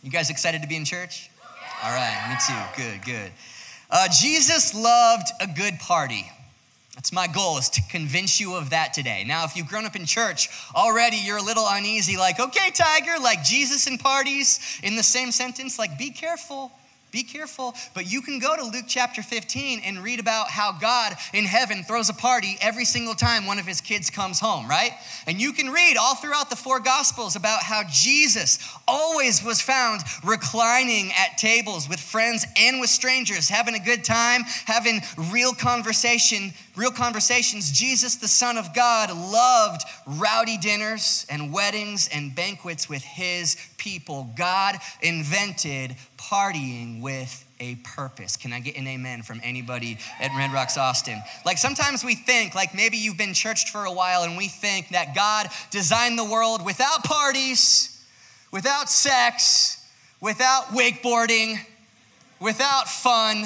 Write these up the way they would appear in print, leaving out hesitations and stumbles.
You guys excited to be in church? All right, me too. Good. Jesus loved a good party. That's my goal, is to convince you of that today. Now, if you've grown up in church already, you're a little uneasy, like, okay, Tiger, like Jesus and parties in the same sentence, like be careful. Be careful, but you can go to Luke chapter 15 and read about how God in heaven throws a party every single time one of his kids comes home, right? And you can read all throughout the four gospels about how Jesus always was found reclining at tables with friends and with strangers, having a good time, having real conversations. Jesus, the Son of God, loved rowdy dinners and weddings and banquets with his people. God invented partying with a purpose. Can I get an amen from anybody at Red Rocks Austin? Like sometimes we think, like maybe you've been churched for a while and we think that God designed the world without parties, without sex, without wakeboarding, without fun,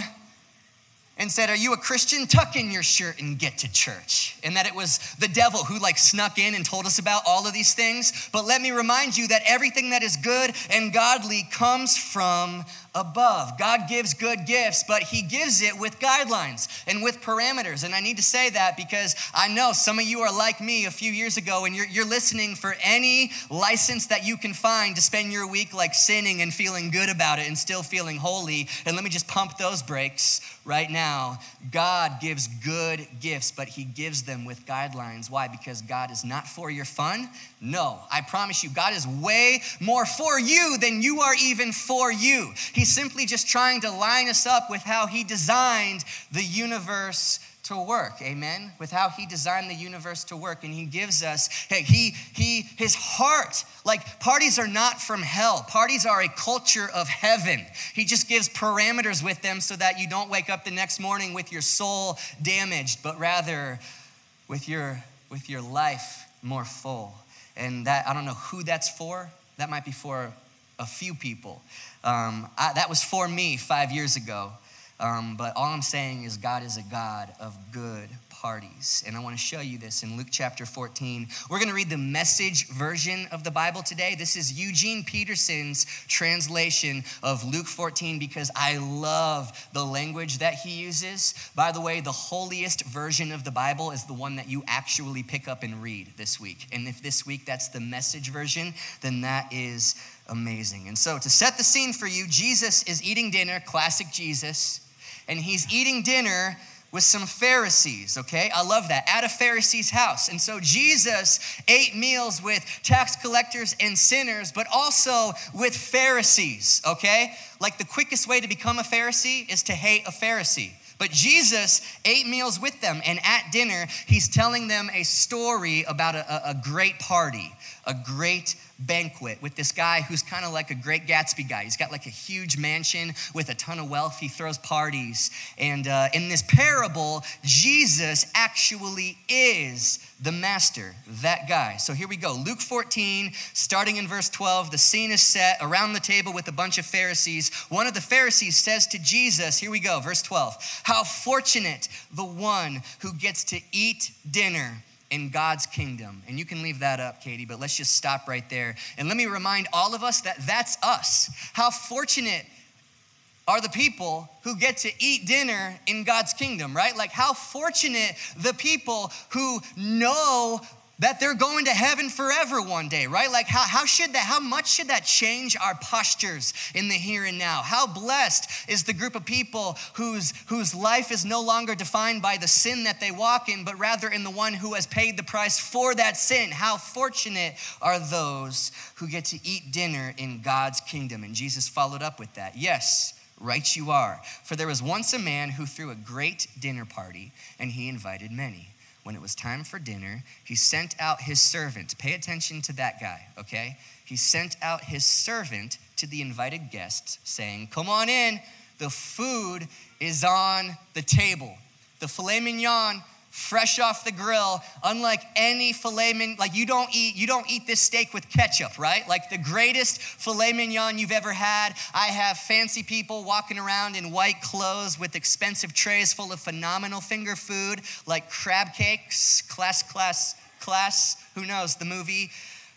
and said, are you a Christian? Tuck in your shirt and get to church. And that it was the devil who like snuck in and told us about all of these things. But let me remind you that everything that is good and godly comes from above. God gives good gifts, but he gives it with guidelines and with parameters. And I need to say that because I know some of you are like me a few years ago and you're listening for any license that you can find to spend your week like sinning and feeling good about it and still feeling holy. And let me just pump those brakes right now. God gives good gifts, but he gives them with guidelines. Why? Because God is not for your fun? No, I promise you, God is way more for you than you are even for you. He's simply just trying to line us up with how he designed the universe to work, amen? With how he designed the universe to work. And he gives us, his heart, like parties are not from hell. Parties are a culture of heaven. He just gives parameters with them so that you don't wake up the next morning with your soul damaged, but rather with your life more full. And that, I don't know who that's for. That might be for a few people. That was for me 5 years ago. But all I'm saying is God is a God of good parties. And I want to show you this in Luke chapter 14. We're going to read the Message version of the Bible today. This is Eugene Peterson's translation of Luke 14 because I love the language that he uses. By the way, the holiest version of the Bible is the one that you actually pick up and read this week. And if this week that's the Message version, then that is amazing. And so to set the scene for you, Jesus is eating dinner, classic Jesus, and he's eating dinner with some Pharisees, okay? I love that, at a Pharisee's house. And so Jesus ate meals with tax collectors and sinners, but also with Pharisees, okay? Like the quickest way to become a Pharisee is to hate a Pharisee. But Jesus ate meals with them, and at dinner, he's telling them a story about a great party, a great banquet with this guy who's kind of like a Great Gatsby guy. He's got like a huge mansion with a ton of wealth. He throws parties. And in this parable, Jesus actually is the master, that guy. So here we go. Luke 14, starting in verse 12, the scene is set around the table with a bunch of Pharisees. One of the Pharisees says to Jesus, here we go, verse 12, how fortunate the one who gets to eat dinner in God's kingdom. And you can leave that up, Katie, but let's just stop right there. And let me remind all of us that that's us. How fortunate are the people who get to eat dinner in God's kingdom, right? Like how fortunate the people who know that they're going to heaven forever one day, right? Like how much should that change our postures in the here and now? How blessed is the group of people whose life is no longer defined by the sin that they walk in, but rather in the one who has paid the price for that sin. How fortunate are those who get to eat dinner in God's kingdom? And Jesus followed up with that. Yes, right you are. For there was once a man who threw a great dinner party, and he invited many. When it was time for dinner, he sent out his servant. Pay attention to that guy, okay? He sent out his servant to the invited guests, saying, come on in, the food is on the table. The filet mignon, fresh off the grill, unlike any filet mignon, like you don't eat this steak with ketchup, right? Like the greatest filet mignon you've ever had. I have fancy people walking around in white clothes with expensive trays full of phenomenal finger food, like crab cakes, class, who knows, the movie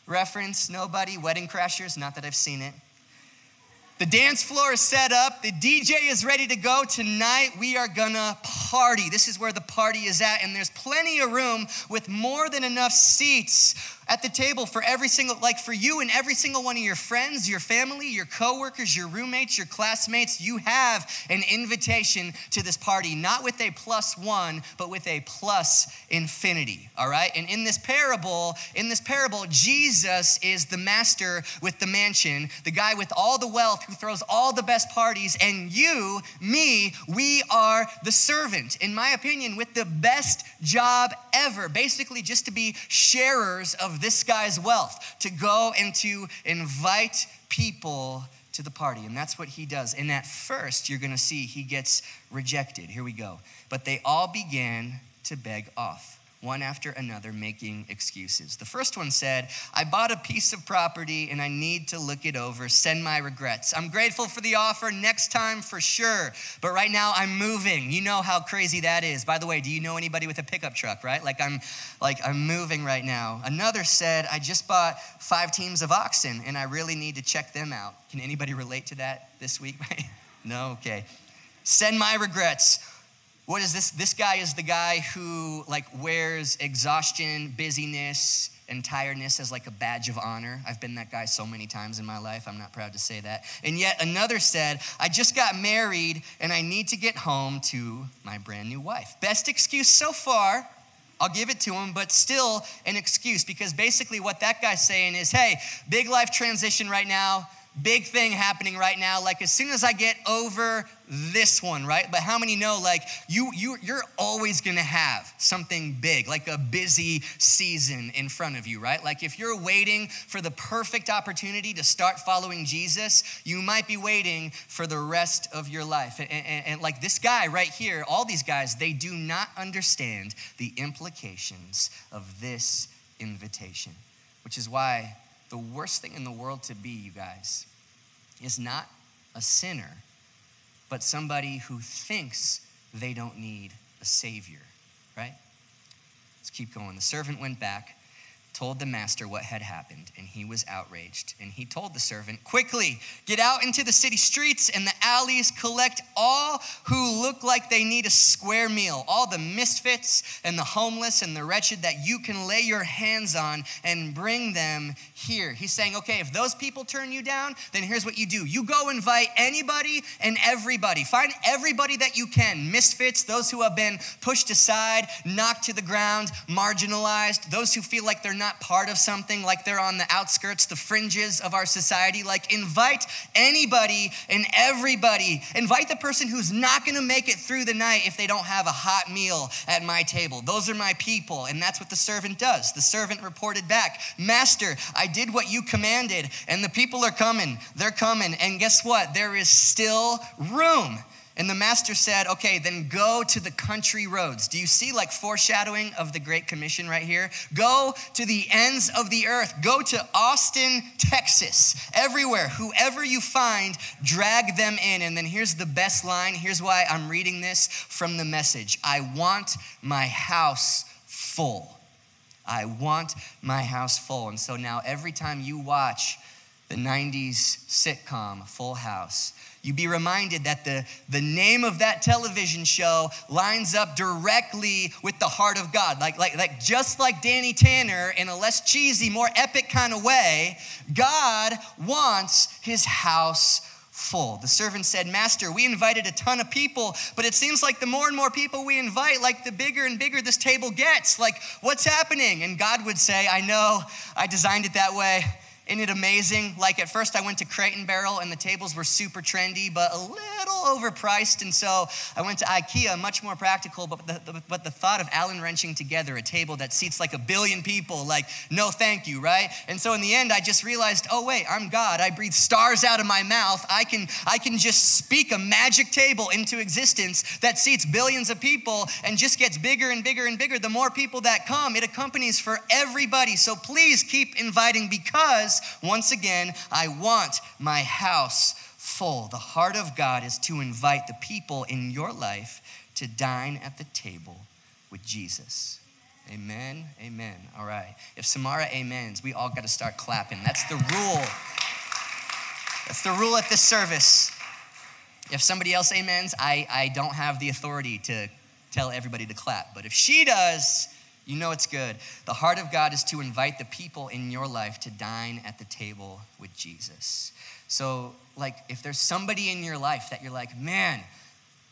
reference, nobody, Wedding Crashers, not that I've seen it. The dance floor is set up. The DJ is ready to go. Tonight, we are gonna party. This is where the party is at, and there's plenty of room with more than enough seats at the table for every single, like for you and every single one of your friends, your family, your coworkers, your roommates, your classmates. You have an invitation to this party, not with a +1, but with a plus infinity, all right? And in this parable, Jesus is the master with the mansion, the guy with all the wealth who throws all the best parties, and you, me, we are the servant, in my opinion, with the best job ever, basically just to be sharers of this guy's wealth, to go and to invite people to the party. And that's what he does. And at first, you're gonna see he gets rejected. Here we go. But they all began to beg off, one after another, making excuses. The first one said, I bought a piece of property and I need to look it over. Send my regrets. I'm grateful for the offer. Next time for sure. But right now I'm moving. You know how crazy that is. By the way, do you know anybody with a pickup truck, right? I'm moving right now. Another said, I just bought 5 teams of oxen and I really need to check them out. Can anybody relate to that this week? No? Okay. Send my regrets. What is this? This guy is the guy who wears exhaustion, busyness, and tiredness as like a badge of honor. I've been that guy so many times in my life. I'm not proud to say that. And yet another said, I just got married and I need to get home to my brand new wife. Best excuse so far. I'll give it to him, but still an excuse, because basically what that guy's saying is, hey, big life transition right now. Big thing happening right now. Like as soon as I get over this one, right? But how many know you're always gonna have something big, like a busy season in front of you, right? Like if you're waiting for the perfect opportunity to start following Jesus, you might be waiting for the rest of your life. And like this guy right here, all these guys, they do not understand the implications of this invitation, which is why the worst thing in the world to be, you guys, is not a sinner, but somebody who thinks they don't need a savior, right? Let's keep going. The servant went back, told the master what had happened, and he was outraged. And he told the servant, quickly, get out into the city streets and the alleys, collect all who look like they need a square meal, all the misfits and the homeless and the wretched that you can lay your hands on, and bring them here. He's saying, okay, if those people turn you down, then here's what you do. You go invite anybody and everybody. Find everybody that you can. Misfits, those who have been pushed aside, knocked to the ground, marginalized, those who feel like they're not part of something, like they're on the outskirts, the fringes of our society. Like invite anybody and everybody. Invite the person who's not gonna make it through the night if they don't have a hot meal at my table. Those are my people. And that's what the servant does. The servant reported back, Master, I did what you commanded, and the people are coming. They're coming. And guess what? There is still room. And the master said, okay, then go to the country roads. Do you see foreshadowing of the Great Commission right here? Go to the ends of the earth. Go to Austin, Texas. Everywhere, whoever you find, drag them in. And then here's the best line. Here's why I'm reading this from the Message. I want my house full. I want my house full. And so now every time you watch the 90s sitcom Full House, you be reminded that the name of that television show lines up directly with the heart of God. Like just like Danny Tanner, in a less cheesy, more epic kind of way, God wants his house full. The servant said, Master, we invited a ton of people, but it seems like the more and more people we invite, the bigger and bigger this table gets. What's happening? And God would say, I know, I designed it that way. Isn't it amazing? At first I went to Crate and Barrel and the tables were super trendy, but a little overpriced. And so I went to IKEA, much more practical, but the thought of Allen wrenching together a table that seats 1 billion people, no thank you, right? And so in the end, I just realized, oh wait, I'm God. I breathe stars out of my mouth. I can just speak a magic table into existence that seats billions of people and just gets bigger and bigger and bigger. The more people that come, it accompanies for everybody. So please keep inviting, because once again, I want my house full. The heart of God is to invite the people in your life to dine at the table with Jesus. Amen, amen. All right. If Samara amens, we all got to start clapping. That's the rule. That's the rule at this service. If somebody else amens, I don't have the authority to tell everybody to clap. But if she does, you know it's good. The heart of God is to invite the people in your life to dine at the table with Jesus. So, like, if there's somebody in your life that you're like, man,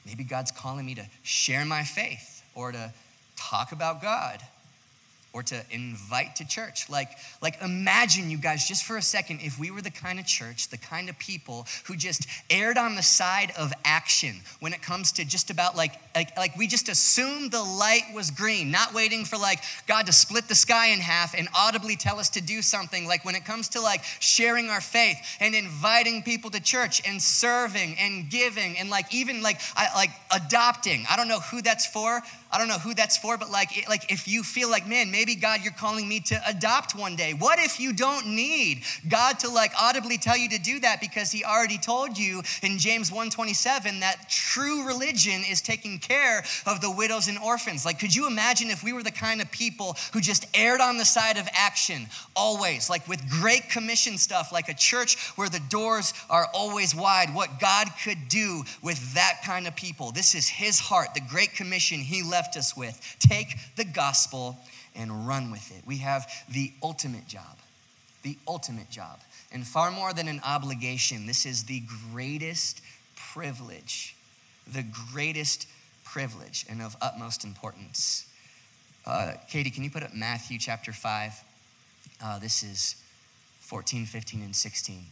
maybe God's calling me to share my faith or to talk about God or to invite to church. Like imagine, you guys, just for a second, if we were the kind of church, the kind of people who just erred on the side of action when it comes to just about like we just assumed the light was green, not waiting for like God to split the sky in half and audibly tell us to do something. Like when it comes to like sharing our faith and inviting people to church and serving and giving and like even like adopting. I don't know who that's for, but like if you feel like, man, maybe God, you're calling me to adopt one day. What if you don't need God to like audibly tell you to do that because he already told you in James 1:27 that true religion is taking care of the widows and orphans? Like, could you imagine if we were the kind of people who just erred on the side of action always, like with great commission stuff, like a church where the doors are always wide, what God could do with that kind of people. This is his heart, the great commission he left us with. Take the gospel and run with it. We have the ultimate job. And far more than an obligation, this is the greatest privilege and of utmost importance. Katie, can you put up Matthew chapter 5? This is 14, 15, and 16.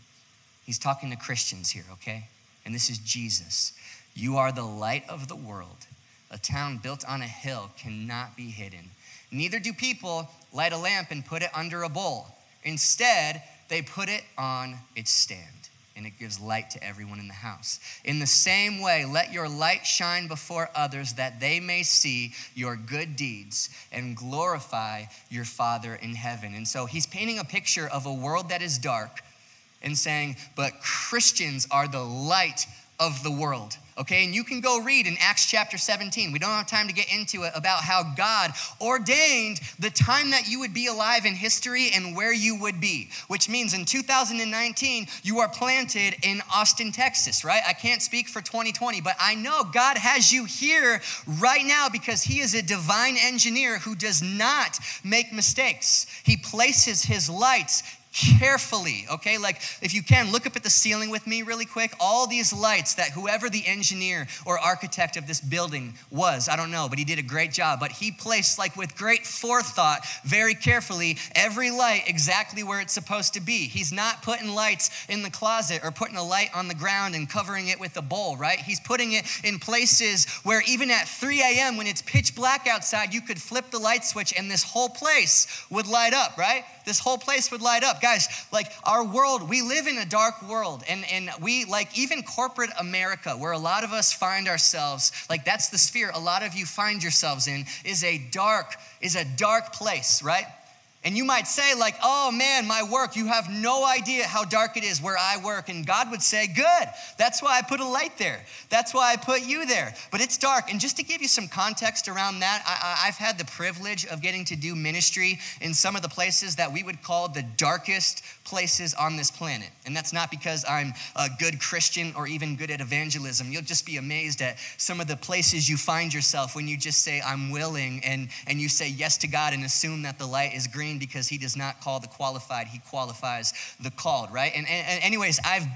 He's talking to Christians here, okay? And this is Jesus. You are the light of the world. A town built on a hill cannot be hidden. Neither do people light a lamp and put it under a bowl. Instead, they put it on its stand, and it gives light to everyone in the house. In the same way, let your light shine before others that they may see your good deeds and glorify your Father in heaven. And so he's painting a picture of a world that is dark and saying, but Christians are the light of the world. Okay, and you can go read in Acts chapter 17. We don't have time to get into it about how God ordained the time that you would be alive in history and where you would be, which means in 2019, you are planted in Austin, Texas, right? I can't speak for 2020, but I know God has you here right now because he is a divine engineer who does not make mistakes. He places his lights carefully, okay? Like if you can, look up at the ceiling with me really quick. All these lights that whoever the engineer or architect of this building was, I don't know, but he did a great job. But he placed like with great forethought, very carefully, every light exactly where it's supposed to be. He's not putting lights in the closet or putting a light on the ground and covering it with a bowl, right? He's putting it in places where even at 3 a.m. when it's pitch black outside, you could flip the light switch and this whole place would light up, right? This whole place would light up. Guys, like our world, we live in a dark world. And we, like even corporate America, where a lot of us find ourselves, like that's the sphere a lot of you find yourselves in, is a dark place, right? And you might say like, oh man, my work, you have no idea how dark it is where I work. And God would say, good, that's why I put a light there. That's why I put you there. But it's dark. And just to give you some context around that, I've had the privilege of getting to do ministry in some of the places that we would call the darkest places on this planet. And that's not because I'm a good Christian or even good at evangelism. You'll just be amazed at some of the places you find yourself when you just say, I'm willing, and you say yes to God and assume that the light is green because he does not call the qualified, he qualifies the called, right? And anyways, I've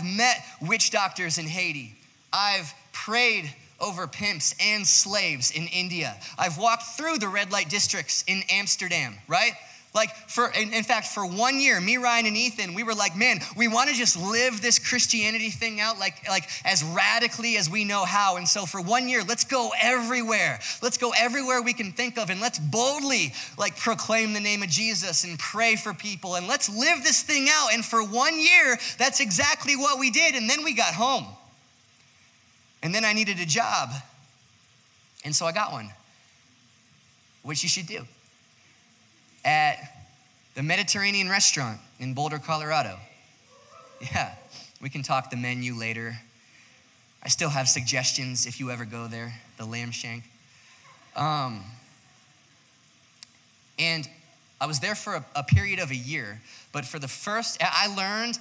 met witch doctors in Haiti. I've prayed over pimps and slaves in India. I've walked through the red light districts in Amsterdam, right? Like in fact, for 1 year, me, Ryan, and Ethan, we were like, man, we want to just live this Christianity thing out like as radically as we know how. And so for 1 year, let's go everywhere. Let's go everywhere we can think of, and let's boldly like proclaim the name of Jesus and pray for people, and let's live this thing out. And for 1 year, that's exactly what we did. And then we got home. And then I needed a job. And so I got one, which you should do, at the Mediterranean restaurant in Boulder, Colorado. Yeah, we can talk the menu later. I still have suggestions if you ever go there, the lamb shank. And I was there for a period of a year, but for the first, I learned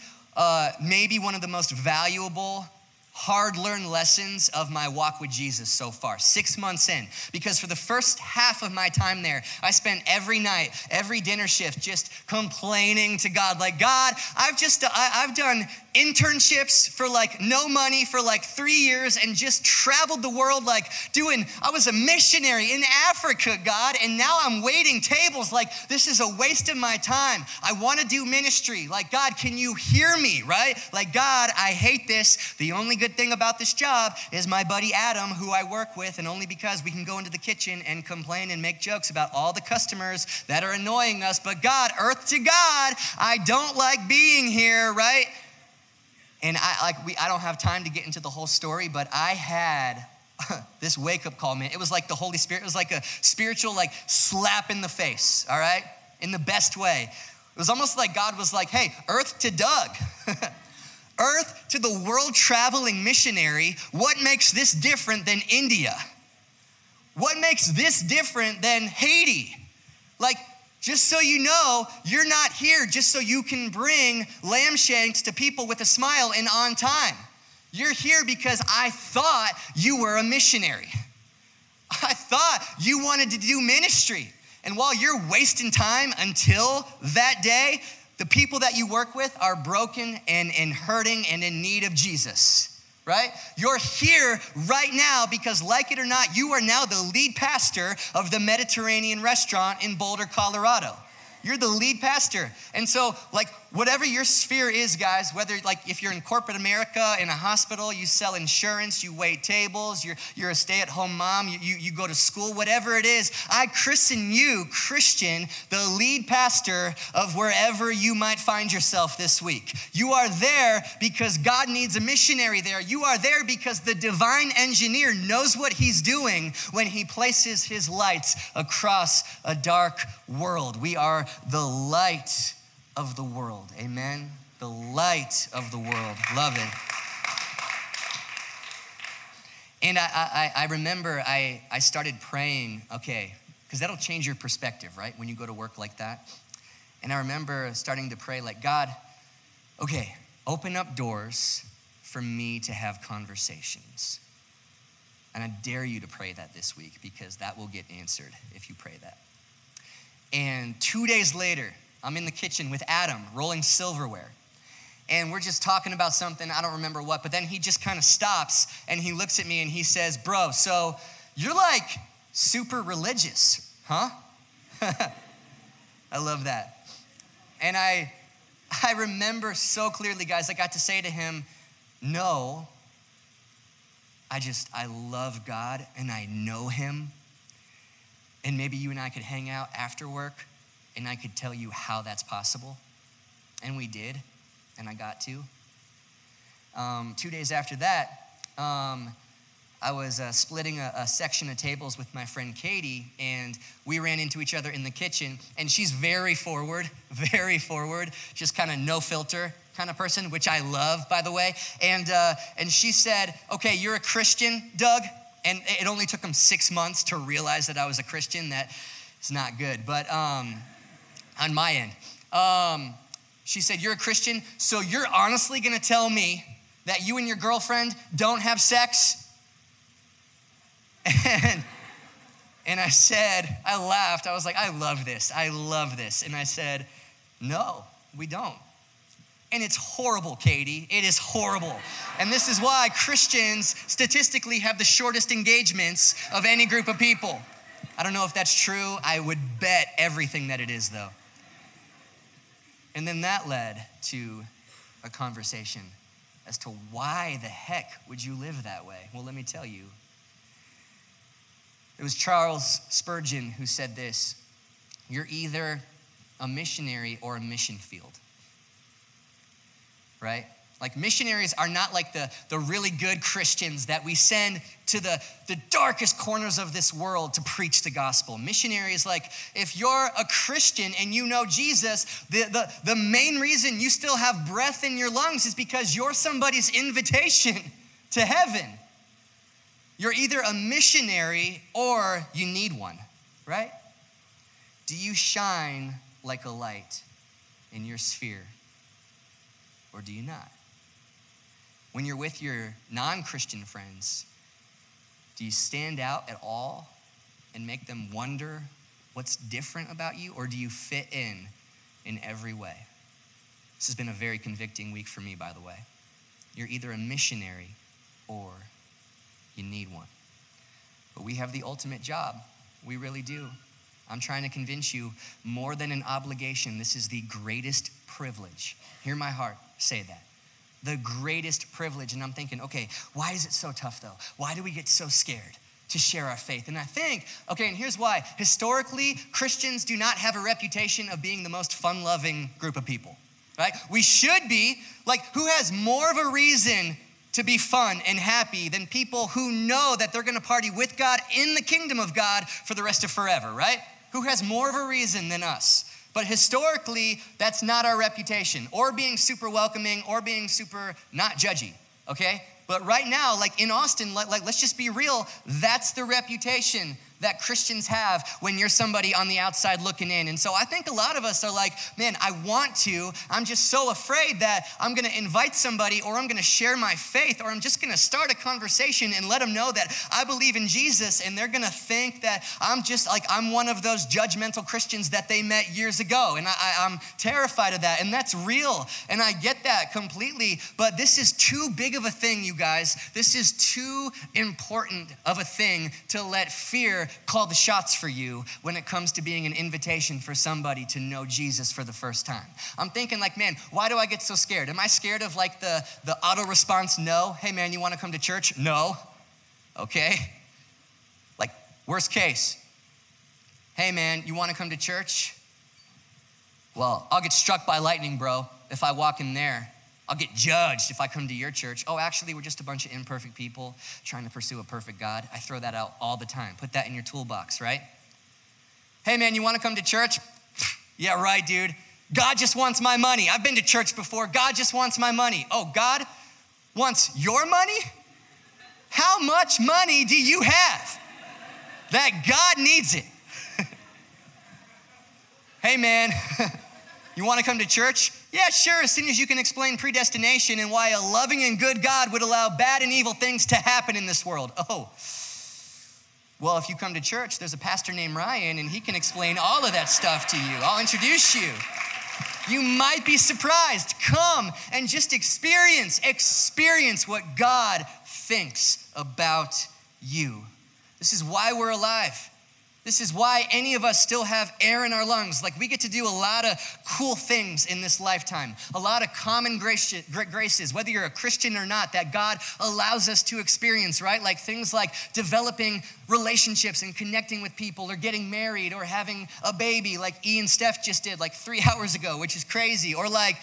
maybe one of the most valuable, hard-learned lessons of my walk with Jesus so far, 6 months in. Because for the first half of my time there, I spent every night, every dinner shift, just complaining to God, like, God, I've done internships for like no money for like 3 years and just traveled the world I was a missionary in Africa, God, and now I'm waiting tables. Like, this is a waste of my time. I want to do ministry. Like, God, can you hear me, right? Like, God, I hate this. The only good thing about this job is my buddy Adam, who I work with, and only because we can go into the kitchen and complain and make jokes about all the customers that are annoying us. But God, earth to God, I don't like being here, right? And I don't have time to get into the whole story, but I had this wake-up call, man. It was like the Holy Spirit. It was like a spiritual slap in the face, all right? In the best way. It was almost like God was like, hey, earth to Doug. Earth to the world-traveling missionary, what makes this different than India? What makes this different than Haiti? Just so you know, you're not here just so you can bring lamb shanks to people with a smile and on time. You're here because I thought you were a missionary. I thought you wanted to do ministry. And while you're wasting time until that day, the people that you work with are broken and hurting and in need of Jesus. Right? You're here right now because, like it or not, you are now the lead pastor of the Mediterranean restaurant in Boulder, Colorado. You're the lead pastor. And so, whatever your sphere is, guys, whether, if you're in corporate America, in a hospital, you sell insurance, you wait tables, you're a stay-at-home mom, you go to school, whatever it is, I christen you, Christian, the lead pastor of wherever you might find yourself this week. You are there because God needs a missionary there. You are there because the divine engineer knows what he's doing when he places his lights across a dark world. We are the light of the world. Amen. The light of the world. Love it. And I remember I started praying, okay, because that'll change your perspective, right? When you go to work like that. And I remember starting to pray God, okay, open up doors for me to have conversations. And I dare you to pray that this week because that will get answered if you pray that. And 2 days later, I'm in the kitchen with Adam, rolling silverware. And we're just talking about something, I don't remember what, but then he just kind of stops and he looks at me and he says, bro, so you're super religious, huh? I love that. And I remember so clearly, guys, I got to say to him, no, I love God and I know him. And maybe you and I could hang out after work and I could tell you how that's possible. And we did, and I got to. 2 days after that, I was splitting a section of tables with my friend Katie, and we ran into each other in the kitchen. And she's very forward, just kind of no filter kind of person, which I love, by the way. And she said, okay, you're a Christian, Doug? And it only took him 6 months to realize that I was a Christian. That is not good, but on my end. She said, you're a Christian, so you're honestly gonna tell me that you and your girlfriend don't have sex? And I said, I laughed. I was like, I love this. And I said, no, we don't. And it's horrible, Katie. It is horrible. And this is why Christians statistically have the shortest engagements of any group of people. I don't know if that's true. I would bet everything that it is, though. And then that led to a conversation as to why the heck would you live that way? Well, let me tell you. It was Charles Spurgeon who said this: you're either a missionary or a mission field. Right? Missionaries are not like the really good Christians that we send to the darkest corners of this world to preach the gospel. Missionaries, if you're a Christian and you know Jesus, the main reason you still have breath in your lungs is because you're somebody's invitation to heaven. You're either a missionary or you need one, right? Do you shine like a light in your sphere? or do you not? When you're with your non-Christian friends, do you stand out at all and make them wonder what's different about you, or do you fit in every way? This has been a very convicting week for me, by the way. You're either a missionary or you need one. But we have the ultimate job. We really do. I'm trying to convince you, more than an obligation, this is the greatest privilege. Hear my heart say that. The greatest privilege. And I'm thinking, okay, why is it so tough though? Why do we get so scared to share our faith? And I think, okay, and here's why. Historically, Christians do not have a reputation of being the most fun-loving group of people, right? We should be, like, who has more of a reason to be fun and happy than people who know that they're gonna party with God in the kingdom of God for the rest of forever, right? Who has more of a reason than us? But historically, that's not our reputation, or being super welcoming, or being super not judgy, okay? But right now, like in Austin, let's just be real, that's the reputation that Christians have when you're somebody on the outside looking in. And so I think a lot of us are like, man, I want to. I'm just so afraid that I'm going to invite somebody, or I'm going to share my faith, or I'm just going to start a conversation and let them know that I believe in Jesus, and they're going to think that I'm just like, I'm one of those judgmental Christians that they met years ago. And I'm terrified of that. And that's real. And I get that completely. But this is too big of a thing, you guys. This is too important of a thing to let fear call the shots for you when it comes to being an invitation for somebody to know Jesus for the first time. I'm thinking like, man, why do I get so scared? Am I scared of like the auto response no? Hey man, you want to come to church? No. Okay. Like worst case. Hey man, you want to come to church? Well, I'll get struck by lightning, bro, if I walk in there. I'll get judged if I come to your church. Oh, actually, we're just a bunch of imperfect people trying to pursue a perfect God. I throw that out all the time. Put that in your toolbox, right? Hey, man, you want to come to church? Yeah, right, dude. God just wants my money. I've been to church before. God just wants my money. Oh, God wants your money? How much money do you have that God needs it? Hey, man, you want to come to church? Yeah, sure, as soon as you can explain predestination and why a loving and good God would allow bad and evil things to happen in this world. Oh, well, if you come to church, there's a pastor named Ryan, and he can explain all of that stuff to you. I'll introduce you. You might be surprised. Come and just experience what God thinks about you. This is why we're alive. This is why any of us still have air in our lungs. Like, we get to do a lot of cool things in this lifetime, a lot of common graces, whether you're a Christian or not, that God allows us to experience, right? Like things like developing relationships and connecting with people, or getting married, or having a baby like E and Steph just did like 3 hours ago, which is crazy. Or like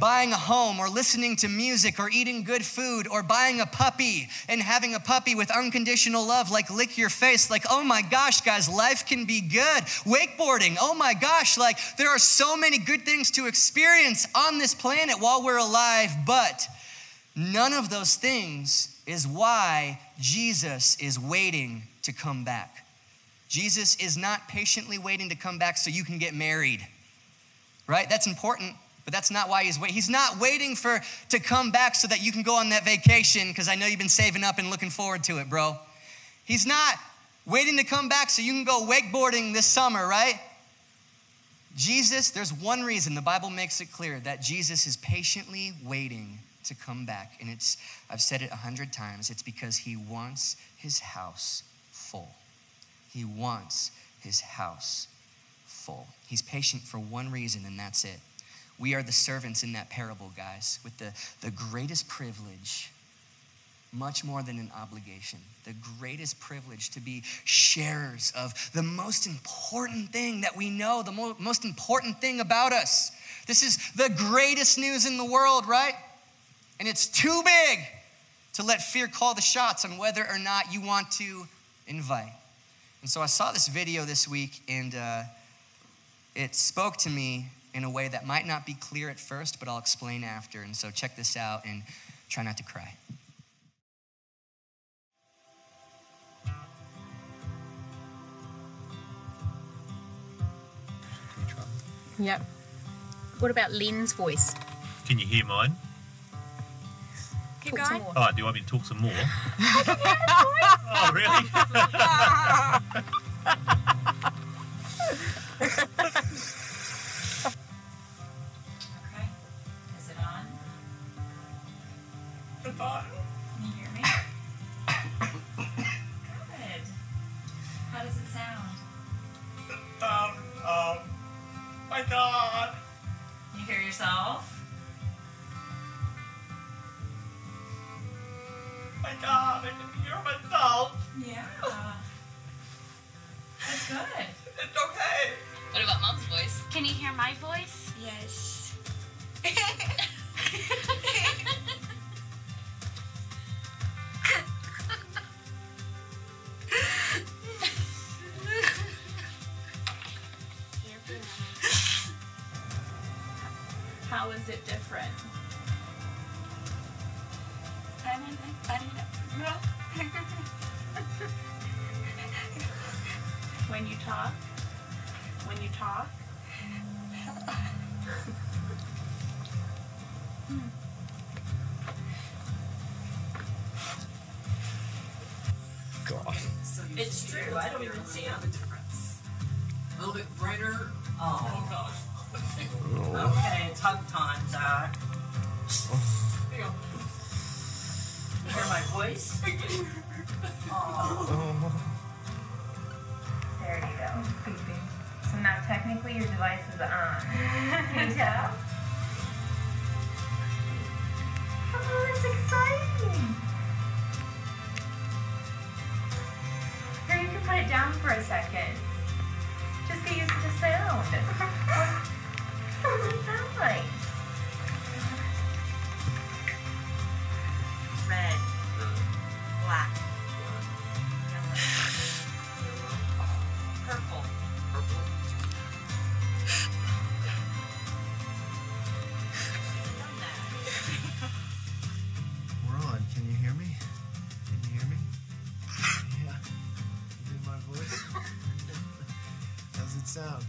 buying a home, or listening to music, or eating good food, or buying a puppy and having a puppy with unconditional love, like lick your face. Like, oh my gosh, guys, life can be good. Wakeboarding, oh my gosh, like there are so many good things to experience on this planet while we're alive, but none of those things is why Jesus is waiting to come back. Jesus is not patiently waiting to come back so you can get married, right? That's important. But that's not why he's waiting. He's not waiting to come back so that you can go on that vacation, because I know you've been saving up and looking forward to it, bro. He's not waiting to come back so you can go wakeboarding this summer, right? Jesus, there's one reason the Bible makes it clear that Jesus is patiently waiting to come back. And I've said it 100 times. It's because he wants his house full. He wants his house full. He's patient for one reason, and that's it. We are the servants in that parable, guys, with the greatest privilege, much more than an obligation, the greatest privilege to be sharers of the most important thing that we know, the most important thing about us. This is the greatest news in the world, right? And it's too big to let fear call the shots on whether or not you want to invite. And so I saw this video this week, and it spoke to me in a way that might not be clear at first, but I'll explain after. And so check this out and try not to cry. Yep. What about Lynn's voice? Can you hear mine? Keep going. Oh, do you want me to talk some more? Oh, really? Okay. Is it on? It's on. Can you hear me? Good. How does it sound? My God. You hear yourself? My God, I can hear myself. Yeah. That's good. It's okay. What about Mom's voice? Can you hear my voice? Yes. How is it different? When you talk? When you talk? God. It's true. I don't even see the difference. A little bit brighter. Oh, gosh. okay, it's hug time, Zach. Here you go. You hear my voice? Oh. There you go. So now technically your device is on. Can you tell? Oh, that's exciting. Here, you can put it down for a second. Just get used to the sound. What does it sound like? Red. Black. Purple. We're on. Can you hear me? Can you hear me? Yeah. You hear my voice? How's it sound?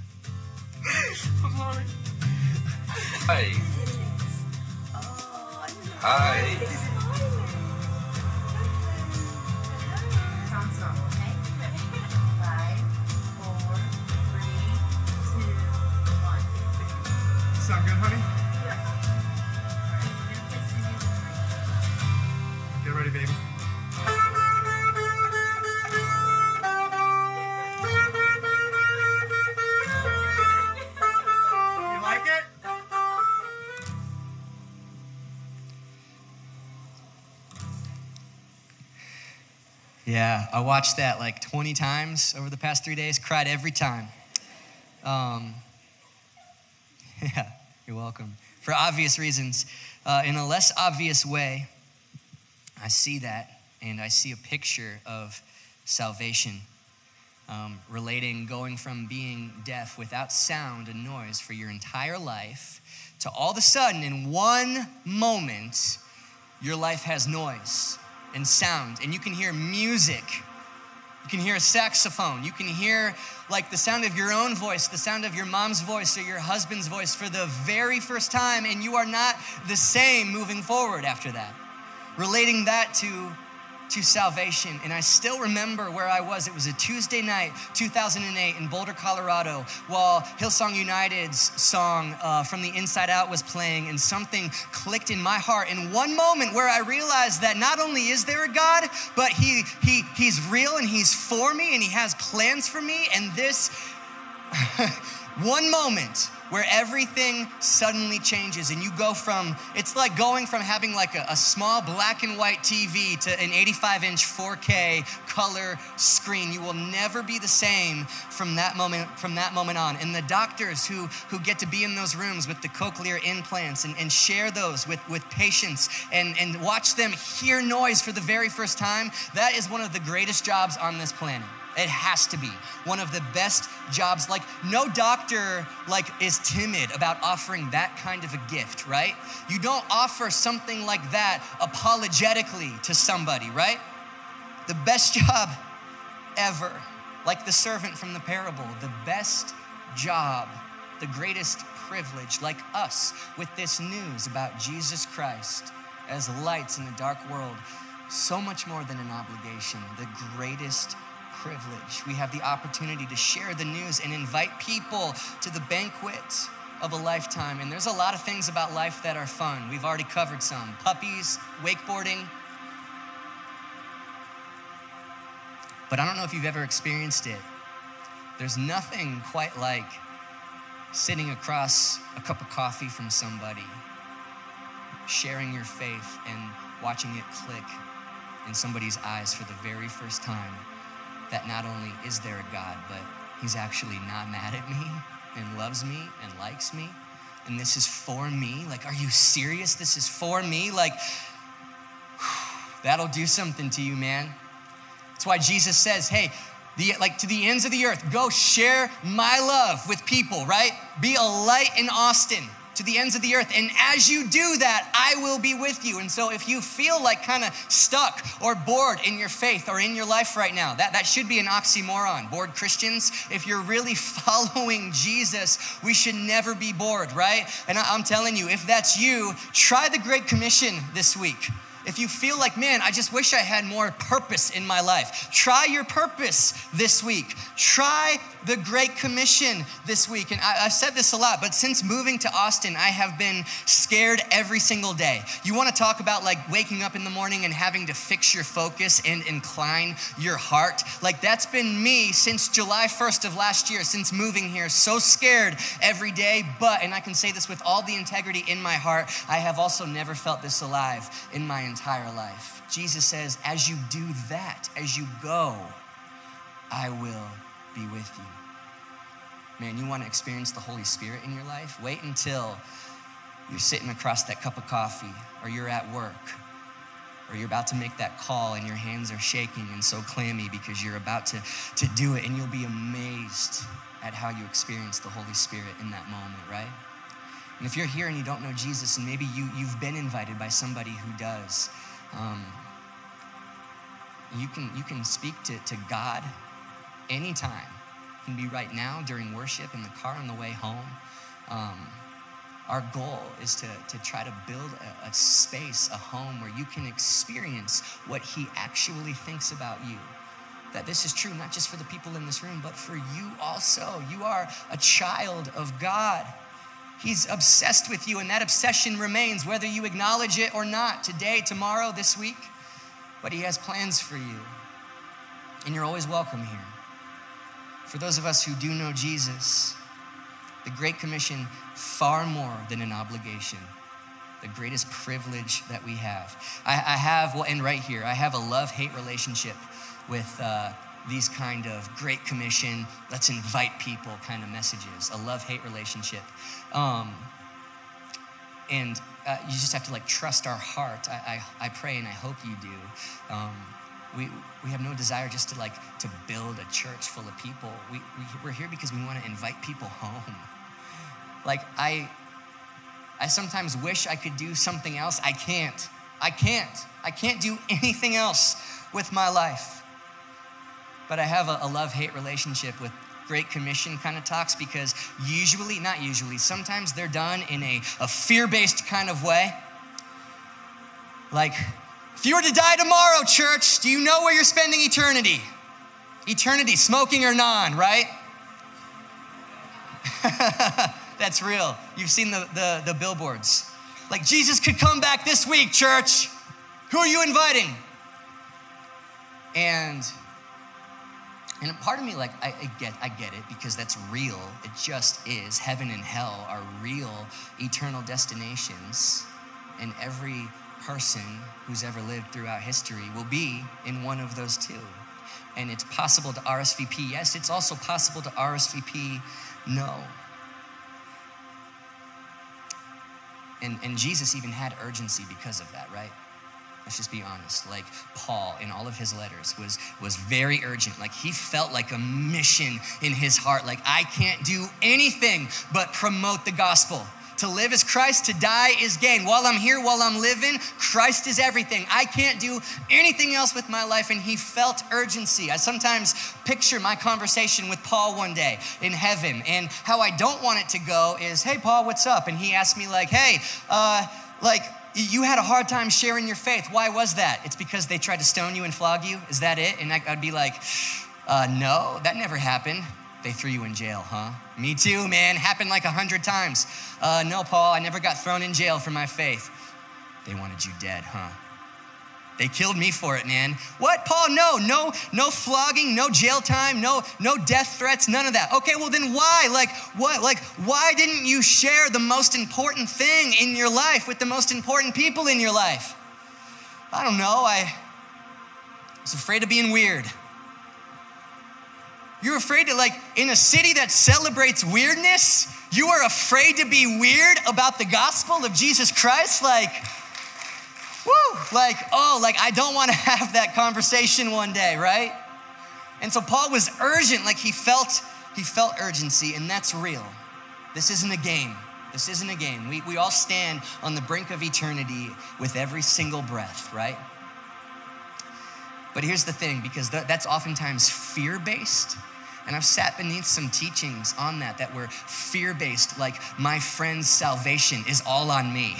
Hi. Hi. Sounds normal, okay? 5, 4, 3, 2, 1. Sound good, honey? Get ready, baby. You like it? Yeah, I watched that like 20 times over the past 3 days, cried every time. Yeah, you're welcome. For obvious reasons. In a less obvious way, I see that, and I see a picture of salvation, relating going from being deaf without sound and noise for your entire life to all of a sudden, in one moment, your life has noise and sound, and you can hear music. You can hear a saxophone. You can hear like the sound of your own voice, the sound of your mom's voice or your husband's voice for the very first time, and you are not the same moving forward after that. Relating that to salvation. And I still remember where I was. It was a Tuesday night, 2008 in Boulder, Colorado, while Hillsong United's song From the Inside Out was playing, and something clicked in my heart in one moment where I realized that not only is there a God, but he's real and he's for me and he has plans for me. And this one moment where everything suddenly changes and you go from, it's like going from having like a small black and white TV to an 85-inch 4K color screen. You will never be the same from that moment on. And the doctors who get to be in those rooms with the cochlear implants and share those with patients and watch them hear noise for the very first time, that is one of the greatest jobs on this planet. It has to be one of the best jobs. Like no doctor is timid about offering that kind of a gift, right? You don't offer something like that apologetically to somebody, right? The best job ever, like the servant from the parable, the best job the greatest privilege, like us, with this news about Jesus Christ as lights in a dark world, so much more than an obligation, the greatest privilege. We have the opportunity to share the news and invite people to the banquet of a lifetime. And there's a lot of things about life that are fun. We've already covered some. Puppies, wakeboarding. But I don't know if you've ever experienced it. There's nothing quite like sitting across a cup of coffee from somebody, sharing your faith and watching it click in somebody's eyes for the very first time, that not only is there a God, but he's actually not mad at me and loves me and likes me, and this is for me. Like, are you serious? This is for me? Like, that'll do something to you, man. That's why Jesus says, hey, to the ends of the earth, go share my love with people, right? Be a light in Austin to the ends of the earth. And as you do that, I will be with you. And so if you feel like kind of stuck or bored in your faith or in your life right now, that should be an oxymoron. Bored Christians, if you're really following Jesus, we should never be bored, right? And I'm telling you, if that's you, try the Great Commission this week. If you feel like, man, I just wish I had more purpose in my life, try your purpose this week. Try the Great Commission this week. And I've said this a lot, but since moving to Austin, I have been scared every single day. You want to talk about like waking up in the morning and having to fix your focus and incline your heart? Like, that's been me since July 1st of last year, since moving here. So scared every day, but, and I can say this with all the integrity in my heart, I have also never felt this alive in my entire life. Jesus says, as you do that, as you go, I will be with you. Man, you want to experience the Holy Spirit in your life? Wait until you're sitting across that cup of coffee, or you're at work, or you're about to make that call and your hands are shaking and so clammy because you're about to do it, and you'll be amazed at how you experience the Holy Spirit in that moment, right? And if you're here and you don't know Jesus, and maybe you've been invited by somebody who does, you can speak to God anytime. It can be right now during worship, in the car on the way home. Our goal is to try to build a space, a home where you can experience what he actually thinks about you. That this is true not just for the people in this room, but for you also. You are a child of God. He's obsessed with you, and that obsession remains whether you acknowledge it or not, today, tomorrow, this week. But he has plans for you, and you're always welcome here. For those of us who do know Jesus, the Great Commission, far more than an obligation, the greatest privilege that we have. I have, well, and right here, I have a love-hate relationship with these kind of Great Commission, let's invite people kind of messages, a love-hate relationship. And you just have to like trust our heart. I pray and I hope you do. We have no desire just to build a church full of people. We're here because we want to invite people home. Like I sometimes wish I could do something else. I can't do anything else with my life. But I have a love-hate relationship with Great Commission kind of talks, because sometimes they're done in a fear-based kind of way. Like, if you were to die tomorrow, church, do you know where you're spending eternity? Eternity, smoking or non, right? That's real. You've seen the billboards. Like, Jesus could come back this week, church. Who are you inviting? And part of me, like, I get it, because that's real. It just is. Heaven and hell are real eternal destinations. And every person who's ever lived throughout history will be in one of those two. And it's possible to RSVP yes. It's also possible to RSVP no. And Jesus even had urgency because of that, right? Let's just be honest. Like, Paul, in all of his letters, was very urgent. Like, he felt like a mission in his heart. Like, I can't do anything but promote the gospel To live is Christ, to die is gain. While I'm here, while I'm living, Christ is everything. I can't do anything else with my life, and he felt urgency. I sometimes picture my conversation with Paul one day in heaven, and how I don't want it to go is, hey, Paul, what's up? And he asked me like, hey, you had a hard time sharing your faith. Why was that? It's because they tried to stone you and flog you? Is that it? And I'd be like, no, that never happened. They threw you in jail, huh? Me too, man. Happened like 100 times. No, Paul, I never got thrown in jail for my faith. They wanted you dead, huh? They killed me for it, man. What, Paul? No flogging, no jail time, no death threats, none of that. Okay, well then why? Why didn't you share the most important thing in your life with the most important people in your life? I don't know, I was afraid of being weird. You're afraid to, in a city that celebrates weirdness, you are afraid to be weird about the gospel of Jesus Christ? I don't want to have that conversation one day, right? And so Paul was urgent, he felt urgency, and that's real. This isn't a game. This isn't a game. We all stand on the brink of eternity with every single breath, right? But here's the thing, because that's oftentimes fear-based. And I've sat beneath some teachings on that were fear-based, like my friend's salvation is all on me.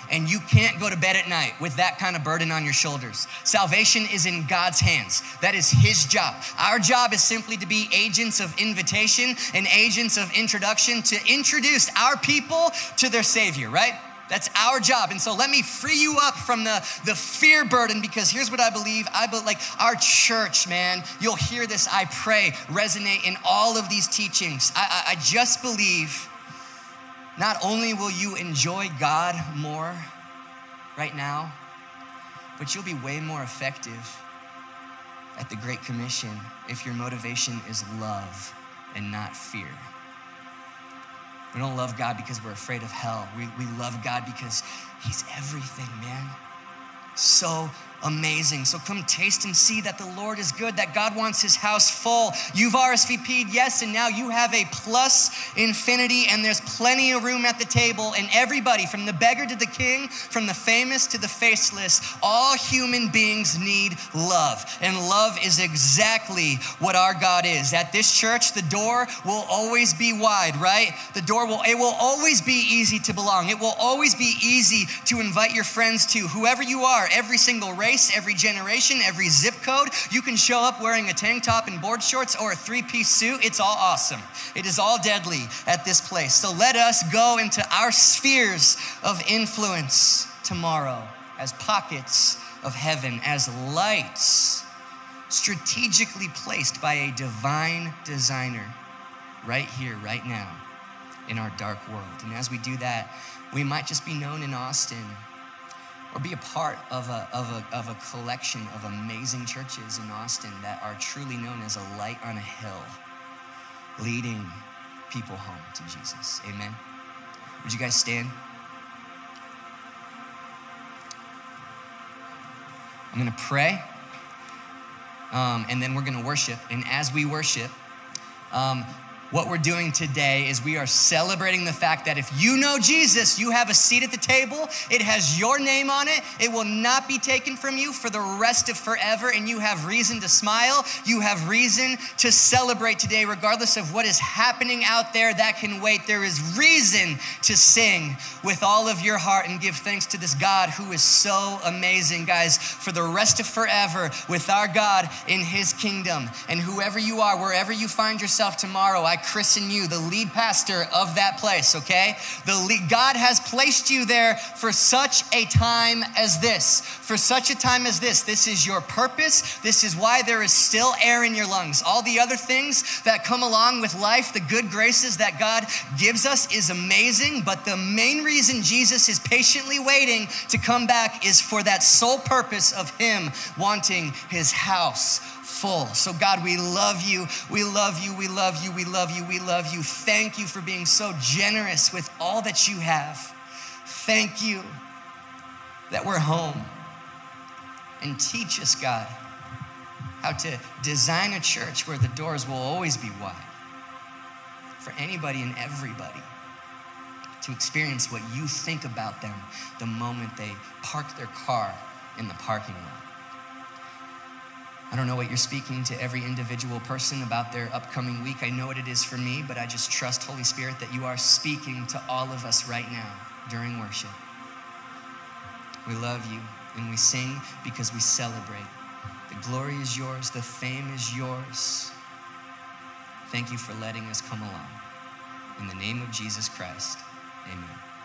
And you can't go to bed at night with that kind of burden on your shoulders. Salvation is in God's hands. That is his job. Our job is simply to be agents of invitation and agents of introduction to introduce our people to their Savior, right? That's our job. And so let me free you up from the fear burden, because here's what I believe. Our church, man, you'll hear this, I pray, resonate in all of these teachings. I just believe not only will you enjoy God more right now, but you'll be way more effective at the Great Commission if your motivation is love and not fear. We don't love God because we're afraid of hell. We love God because he's everything, man. So amazing. So come taste and see that the Lord is good, that God wants his house full. You've RSVP'd, yes, and now you have a plus infinity, and there's plenty of room at the table, and everybody, from the beggar to the king, from the famous to the faceless, all human beings need love, and love is exactly what our God is. At this church, the door will always be wide, right? It will always be easy to belong. It will always be easy to invite your friends to, whoever you are, every single race, every generation, every zip code. You can show up wearing a tank top and board shorts or a 3-piece suit. It's all awesome. It is all deadly at this place. So let us go into our spheres of influence tomorrow as pockets of heaven, as lights strategically placed by a divine designer right here, right now in our dark world. And as we do that, we might just be known in Austin, or be a part of a collection of amazing churches in Austin that are truly known as a light on a hill, leading people home to Jesus. Amen. Would you guys stand? I'm going to pray, and then we're going to worship. And as we worship, what we're doing today is we are celebrating the fact that if you know Jesus, you have a seat at the table. It has your name on it. It will not be taken from you for the rest of forever, and you have reason to smile. You have reason to celebrate today, regardless of what is happening out there that can wait. There is reason to sing with all of your heart and give thanks to this God who is so amazing, guys, for the rest of forever with our God in his kingdom. And whoever you are, wherever you find yourself tomorrow, I christen you the lead pastor of that place, okay? God has placed you there for such a time as this. For such a time as this. This is your purpose. This is why there is still air in your lungs. All the other things that come along with life, the good graces that God gives us is amazing, but the main reason Jesus is patiently waiting to come back is for that sole purpose of him wanting his house full. So God, we love you. We love you. We love you. We love you. We love you. Thank you for being so generous with all that you have. Thank you that we're home. And teach us, God, how to design a church where the doors will always be wide for anybody and everybody to experience what you think about them the moment they park their car in the parking lot. I don't know what you're speaking to every individual person about their upcoming week. I know what it is for me, but I just trust, Holy Spirit, that you are speaking to all of us right now during worship. We love you and we sing because we celebrate. The glory is yours, the fame is yours. Thank you for letting us come along. In the name of Jesus Christ, amen.